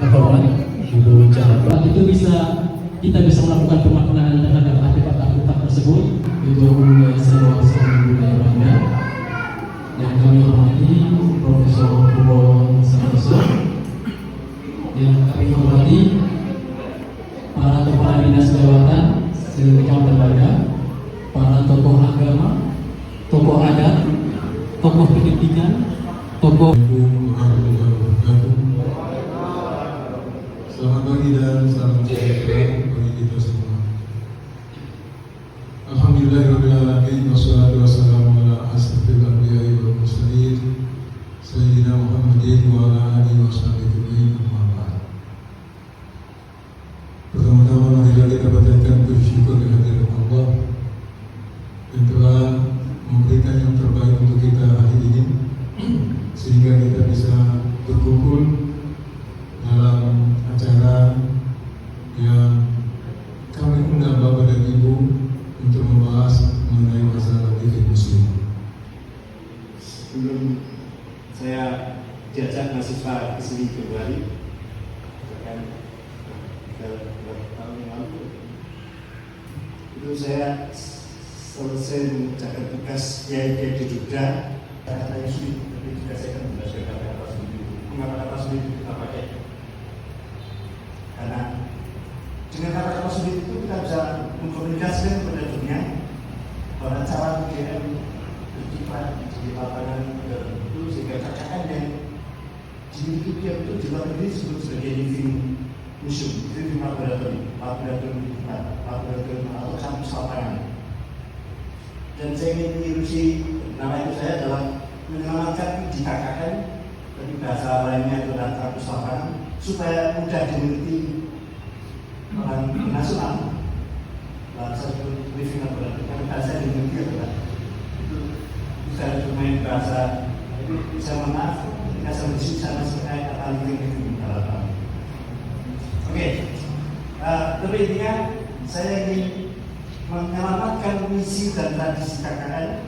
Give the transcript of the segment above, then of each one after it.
terhormat Ibu Jalan. Itu kita bisa melakukan pemaknaan terhadap artefak-artefak tersebut untuk seluruh budaya Banda. Yang kami hormati Profesor Kubon Santoso, yang kami hormati para kepala dinas kelewatan se-Kabupaten Banda, para tokoh agama, tokoh adat, tokoh pendidikan, tokoh. Selamat pagi dan salam sejahtera bagi kita semua. Alhamdulillahirrahmanirrahim. Wassalatu wassalamu ala asrofil anbiya'i wal mursalin Sayyidina Muhammadin wa ala alihi wa sahbihi amma ba'd. Pertama-tama marilah kita panjatkan puji syukur kehadirat Allah yang telah memberikan yang terbaik untuk kita hari ini, sehingga kita bisa berkumpul dalam acara yang kami undang Bapak dan Ibu untuk membahas mengenai masalah fikih Muslim. Sebelum saya diajak mahasiswa ke sini Februari, tahun yang lalu, itu saya selesai mengerjakan tugas Kiai di Jogja. Kata-kata yang sulit, tapi juga saya akan belajar kata-kata sulit. Mengapa kata sulit kita pakai? Karena dengan kata-kata sulit itu kita bisa mengkomunikasikan kepada dunia bahwa cara UGM berkiprah di lapangan tertentu, sehingga katakan yang dimiliki UGM itu di luar negeri disebut sebagai living museum, living laboratorium atau kampus lapangan. Dan saya ingin mengilusi nama itu saya adalah menyelamatkan di KKN, tapi bahasa lainnya adalah kampus lapangan, supaya mudah dimengerti orang nasional. Bahasa itu living laboratorium, tapi bahasa dimengerti adalah itu bisa bermain bahasa. Jadi saya maaf ketika saya disini saya masih kata living laboratorium. Oke, tapi intinya saya ingin menyelamatkan misi dan tradisi KKN,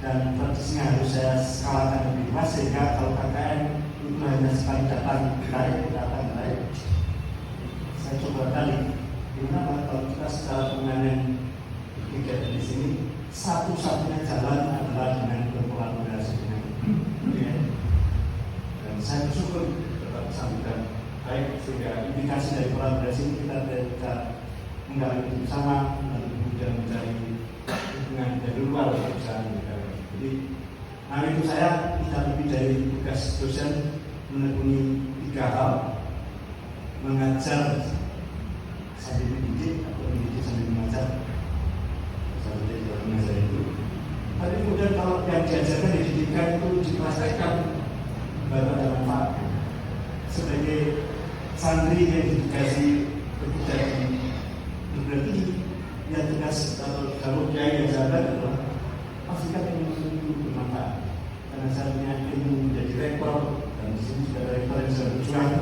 dan tradisinya harus saya skalakan lebih luas, sehingga kalau KKN itu hanya sekali datang baik, saya coba balik. Gimana kalau kita secara permanen kegiatan di sini, satu-satunya jalan adalah dengan berkolaborasi dengan UGM. Dan saya bersyukur tetap disambutkan baik, sehingga indikasi dari kolaborasi ini kita bisa menggali bersama dan kemudian mencari hubungan dari luar perusahaan negara. Jadi, nah itu saya tidak lebih dari tugas dosen menekuni 3 hal: mengajar sambil mendidik atau mendidik sambil mengajar. Sambil mengajar itu. Tapi kemudian kalau yang diajarkan dididikan itu dipraktekkan, baru ada manfaat. Sebagai santri yang dikasih bekerja di berarti yang tugas atau kalau kiai yang jalan adalah pastikan ilmu itu bermanfaat, karena saya punya ilmu menjadi rektor, dan di sini sudah ada rektor yang sudah berjuang.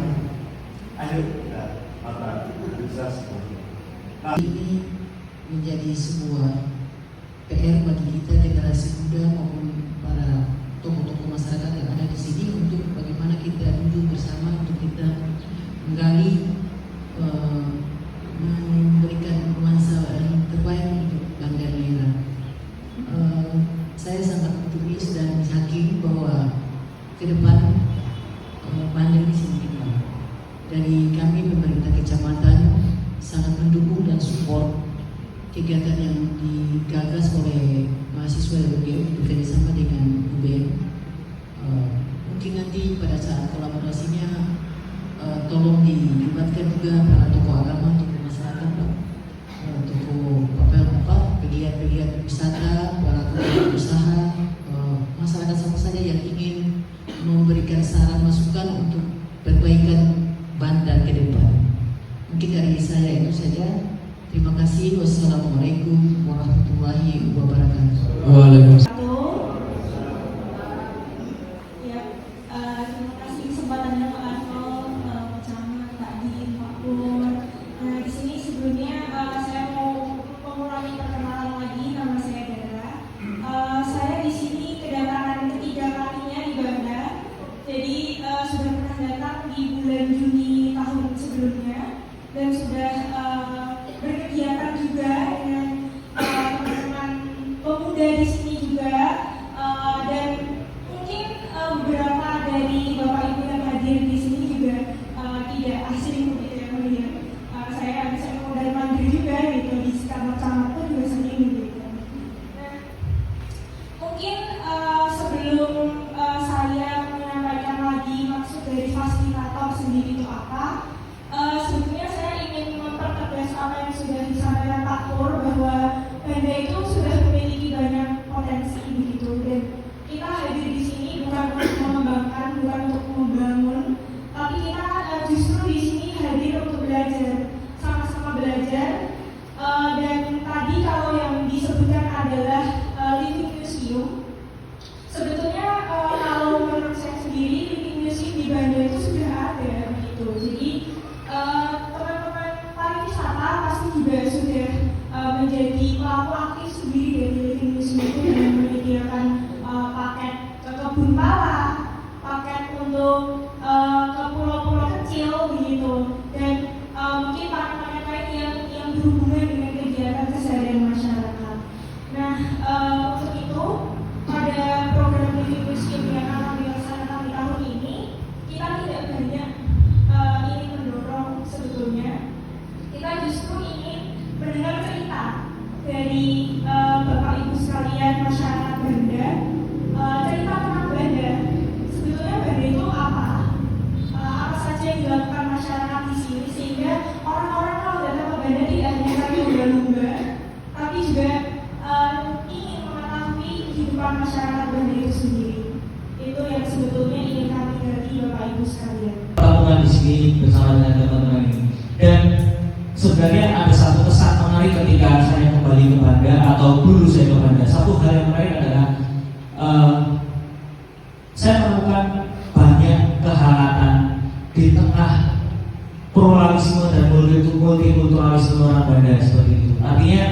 Ayo kita bisa seperti ini menjadi sebuah PR bagi kita generasi muda maupun para tokoh-tokoh masyarakat yang ada di sini, untuk bagaimana kita duduk bersama untuk kita menggali, memberikan nuansa yang terbaik untuk Banda Neira. Saya sangat optimis dan yakin bahwa ke depan Banda ini sendiri dari kami pemerintah kecamatan sangat mendukung dan support kegiatan yang digagas oleh mahasiswa UGM bekerjasama dengan UGM. Mungkin nanti pada saat kolaborasinya tolong dilibatkan juga para tokoh agama, tokoh masyarakat, tokoh pegiat-pegiat wisata, para tokoh usaha, masyarakat sama saja yang ingin memberikan saran masukan untuk perbaikan Banda ke depan. Mungkin dari saya itu saja. Terima kasih. Wassalamualaikum warahmatullahi wabarakatuh. Waalaikumsalam. Terima kasih kesempatannya Pak Arto, Camat, Pak Din, Pak Pur. Nah, di sini sebelumnya saya mau mengulangi perkenalan lagi. Nama saya Dara. Saya di sini kedatangan ketiga kalinya di Banda. Jadi sudah pernah datang di bulan Juni tahun sebelumnya dan sudah berkegiatan juga dengan teman-teman pemuda di sini juga, dan mungkin beberapa dari Bapak Ibu yang hadir di sini juga tidak asing begitu ya melihat saya modal mandiri juga gitu di camat-camat pun juga sering gitu. Nah, mungkin sebelum saya menyampaikan lagi maksud dari fasilitator sendiri itu apa, sebetulnya saya ingin mempertegas apa yang sudah disampaikan Pak Pur, bahwa Banda itu sudah memiliki banyak potensi begitu, dan kita hadir di sini bukan untuk mengembangkan, bukan untuk membangun, tapi kita justru di sini hadir untuk belajar, sama-sama belajar. Dan tadi kalau yang disebutkan adalah living museum, sebetulnya kalau menurut saya sendiri living museum di Banda itu sudah ada begitu. Jadi teman-teman pariwisata pasti juga sudah menjadi pelaku aktif sendiri dari living museum itu dengan menyediakan paket ke kebun pala, paket untuk ke pulau-pulau kecil begitu, dan mungkin paket-paket lain yang berhubungan dengan kegiatan keseharian masyarakat. Nah, untuk itu pada program living museum yang akan dilaksanakan di tahun ini, kita tidak banyak ingin mendorong sebetulnya. Kita justru ingin mendengar cerita dari Bapak Ibu sekalian masyarakat Banda, cerita tentang Banda. Sebetulnya Banda itu apa? Apa saja yang dilakukan masyarakat di sini sehingga orang-orang kalau datang ke Banda tidak hanya karena lumba-lumba, tapi juga ingin mengetahui kehidupan masyarakat Banda itu sendiri. Itu yang sebetulnya ingin kami gali Bapak Ibu sekalian. Pertemuan di sini bersama dengan teman-teman ini, dan sebenarnya ada satu kesan menarik ketika saya kembali ke Banda atau dulu saya ke Banda. Satu hal yang menarik adalah saya menemukan banyak kehangatan di tengah pluralisme dan multikulturalisme orang Banda seperti itu. Artinya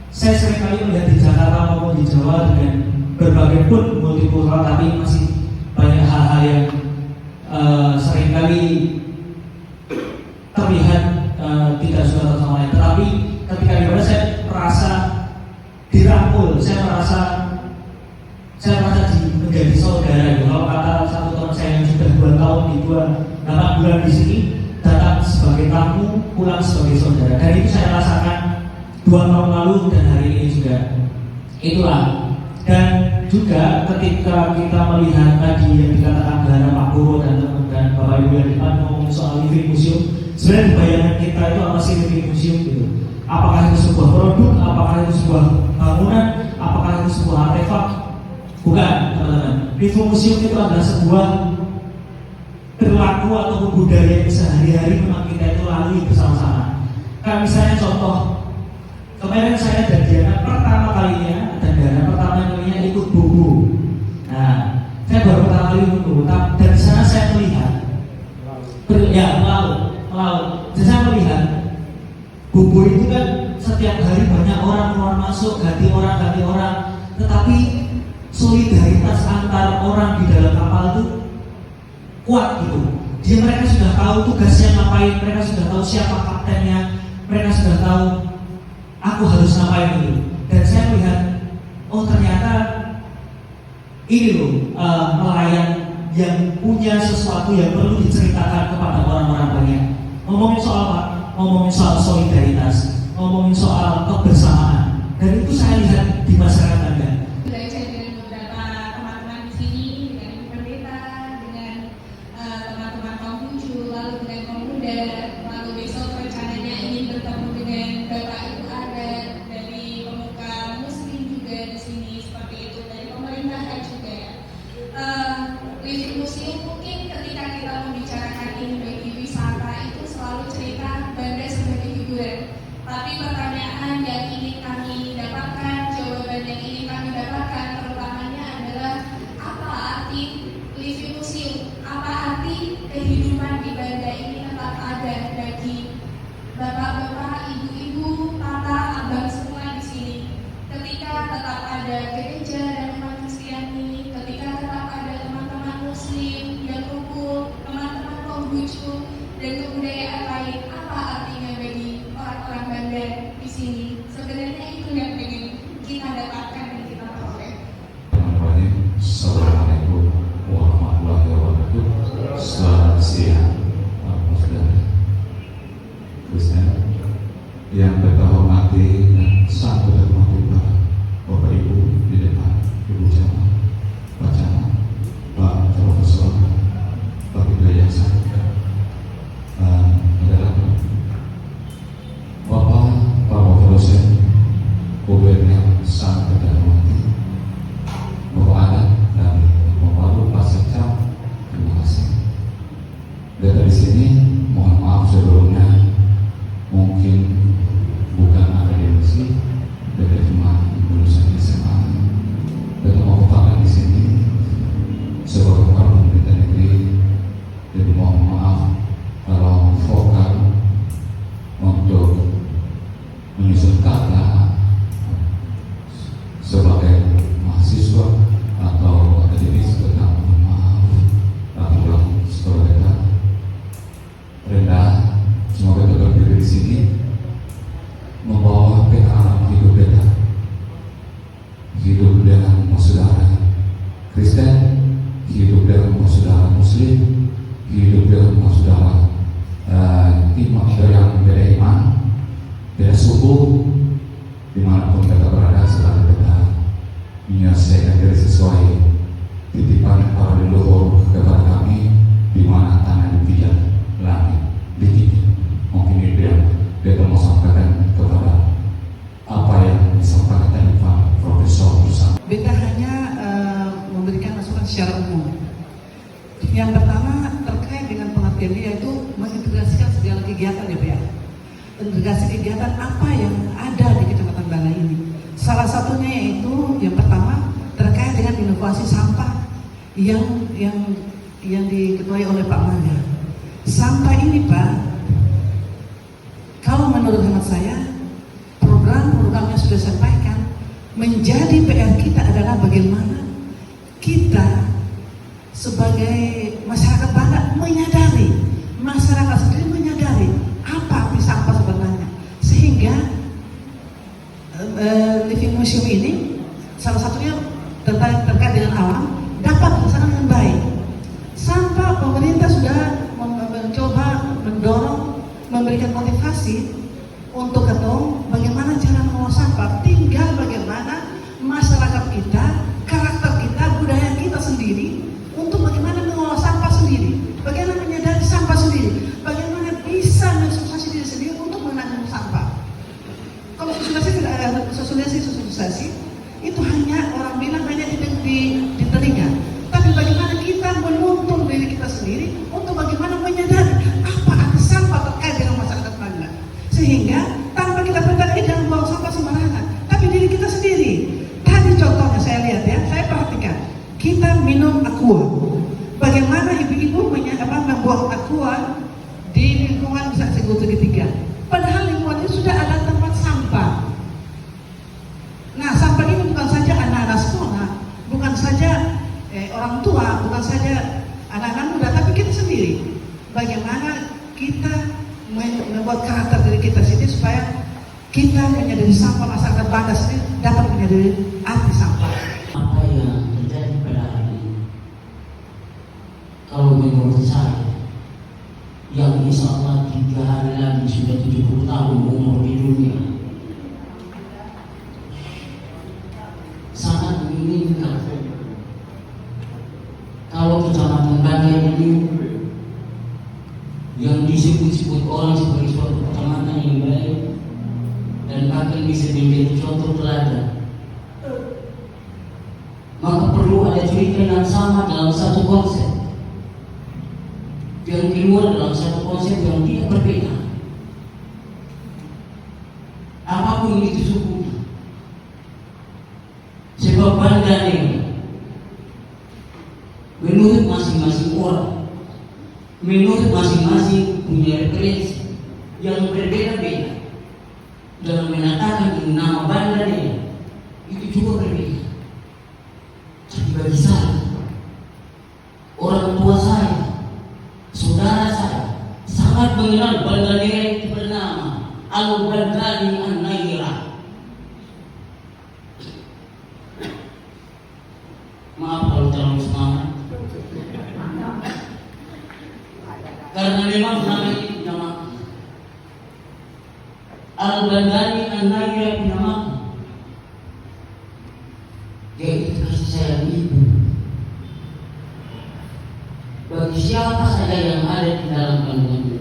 saya seringkali melihat di Jakarta maupun di Jawa dengan berbagai pun multikultural, tapi masih banyak hal-hal yang seringkali terlihat tidak suka sama lain. Tetapi ketika di mana saya merasa dirangkul, saya merasa menjadi saudara. Kalau kata satu teman saya yang sudah 2 tahun di 8 bulan di sini, datang sebagai tamu, pulang sebagai saudara. Dan itu saya rasakan 2 tahun lalu dan hari ini juga. Itulah. Dan juga ketika kita melihat tadi yang dikatakan Gara Pak Puro dan teman-teman Bapak Ibu yang depan ngomong soal living museum, sebenarnya di bayangan kita itu apa sih living museum gitu? Apakah itu sebuah produk? Apakah itu sebuah bangunan? Apakah itu sebuah artefak? Bukan, teman-teman. Living museum itu adalah sebuah perilaku ataupun budaya yang sehari-hari memang kita itu lalui bersama-sama. Kan misalnya contoh, kemarin saya dan Diana pertama kalinya ikut bubu. Nah, saya baru pertama kali ikut bubu, dan di sana saya melihat, melaut. Dan saya melihat bubu itu kan setiap hari banyak orang keluar masuk, ganti orang, tetapi solidaritas antar orang di dalam kapal itu kuat gitu. Dia mereka sudah tahu tugasnya ngapain, mereka sudah tahu siapa kaptennya, mereka sudah tahu aku harus ngapain gitu. Dan saya melihat, oh ternyata ini loh nelayan yang punya sesuatu yang perlu diceritakan kepada orang-orang banyak. Ngomongin soal apa? Ngomongin soal solidaritas, ngomongin soal kebersamaan. Dan itu saya lihat di masyarakat Anda. Belajar dengan beberapa teman-teman di sini, dengan Ibu Pendeta, dengan teman-teman Konghucu, lalu dengan pemuda, lalu besok rencananya ingin bertemu dengan Bapak Ibu adat dari pemuka Muslim juga di sini, seperti itu, dari pemerintahan juga. Living Museum mungkin ketika kita membicarakan ini bagi wisata itu selalu cerita Banda sebagai hiburan. Tapi pertanyaan yang ingin kami dapatkan, jawaban yang ingin Konghucu dan kebudayaan lain, apa artinya bagi orang-orang Banda di sini? Sebenarnya itu yang pengen kita dapatkan dan kita peroleh. Assalamualaikum warahmatullahi wabarakatuh. Selamat siang, Bapak Saudara Kristen yang kita hormati dan sangat kita hormati Bapak Ibu di depan, Ibu Camat, Pak Camat, Pak Profesor, Pak Hidayat adalah Bapak Wakil dosen UBM yang sangat kita hormati, Bapak Adat dan Bapak Lu Pak Sekcam, terima kasih. Dan dari sini mohon maaf sebelumnya mungkin bukan akademisi dari cuma lulusan SMA, dan mau katakan di sini sebagai kepala pemerintah negeri, jadi mohon maaf kalau vokal untuk menyusun kata sebagai mahasiswa atau akademisi, tetap mohon maaf apabila sekolah kita rendah. Semoga kita berdiri di sini membawa pengalaman hidup kita, hidup dengan saudara Kristen, hidup dengan saudara Muslim, hidup dengan saudara iman yang beda iman, beda suku, dimanapun kita berada, selalu kita menyelesaikan diri sesuai titipan para leluhur kepada kami, di mana tanah dipijak, langit ditinggi. Mungkin itu yang kita mau sampaikan kepada apa yang disampaikan tadi Pak Profesor bersama. Beta hanya memberikan masukan secara umum. Yang pertama terkait dengan pengertian dia, yaitu mengintegrasikan segala kegiatan ya Pak ya. Integrasi kegiatan apa yang ada di Kecamatan Bala ini. Salah satunya yaitu yang pertama terkait dengan inovasi sampah yang diketuai oleh Pak Mangga. Sampah ini Pak, kalau menurut hemat saya, program-programnya sudah sampaikan, menjadi PR kita adalah bagaimana kita sebagai masyarakat Banda menyadari, masyarakat sendiri menyadari apa arti sampah sebenarnya, sehingga Living Museum ini salah satunya terkait dengan alam dapat dilaksanakan dengan baik. Sampah pemerintah sudah mencoba mendorong, memberikan motivasi untuk ketemu bagaimana cara mengolah sampah. Tinggal bagaimana masyarakat kita, karakter kita, budaya kita sendiri untuk bagaimana mengolah sampah sendiri, bagaimana menyadari sampah sendiri, bagaimana bisa mensosialisasi diri sendiri untuk menanggung sampah. Kalau sosialisasi itu hanya orang bilang hanya di telinga, tapi bagaimana kita menuntun diri kita sendiri untuk bagaimana menyadari apa arti sampah terkait dengan masyarakat Banda, sehingga tanpa kita berkata jangan buang sampah sembarangan, tapi diri kita sendiri. Tadi contohnya saya lihat ya, saya perhatikan kita minum aqua, bagaimana ibu-ibu membuang aqua di lingkungan bisa Sekutu Segitiga, padahal lingkungan itu sudah ada tempat sampah. Nah, sampah ini bukan saja anak-anak sekolah, bukan saja orang tua, bukan saja anak-anak muda, tapi kita sendiri. Bagaimana kita membuat karakter diri kita sendiri supaya kita menyadari sampah, masyarakat Banda sendiri dapat menyadari arti sampah. Apa yang terjadi pada hari ini, kalau menurut saya, yang insya Allah 3 hari lagi sudah 70 tahun umur di dunia, sangat menginginkan kalau Kecamatan Banda ini yang disebut-sebut orang sebagai suatu kecamatan yang baik dan bahkan bisa menjadi contoh teladan, maka perlu ada cerita yang sama dalam satu konsep, yang keluar dalam satu konsep yang tidak berbeda, apapun itu sukunya. Sebab Banda ini menurut masing-masing orang, menurut masing-masing punya referensi yang berbeda-beda dalam menatakan nama Banda ini, itu juga berbeda. Tapi bagi saya, orang tua saya, saudara saya, minal baladi bernama Al-Badani An-Naira. Maaf kalau terlalu semangat, karena memang nama ini nama Al-Badani An-Naira nama. Jadi kasih sayang ibu bagi siapa saja yang ada di dalam kandungan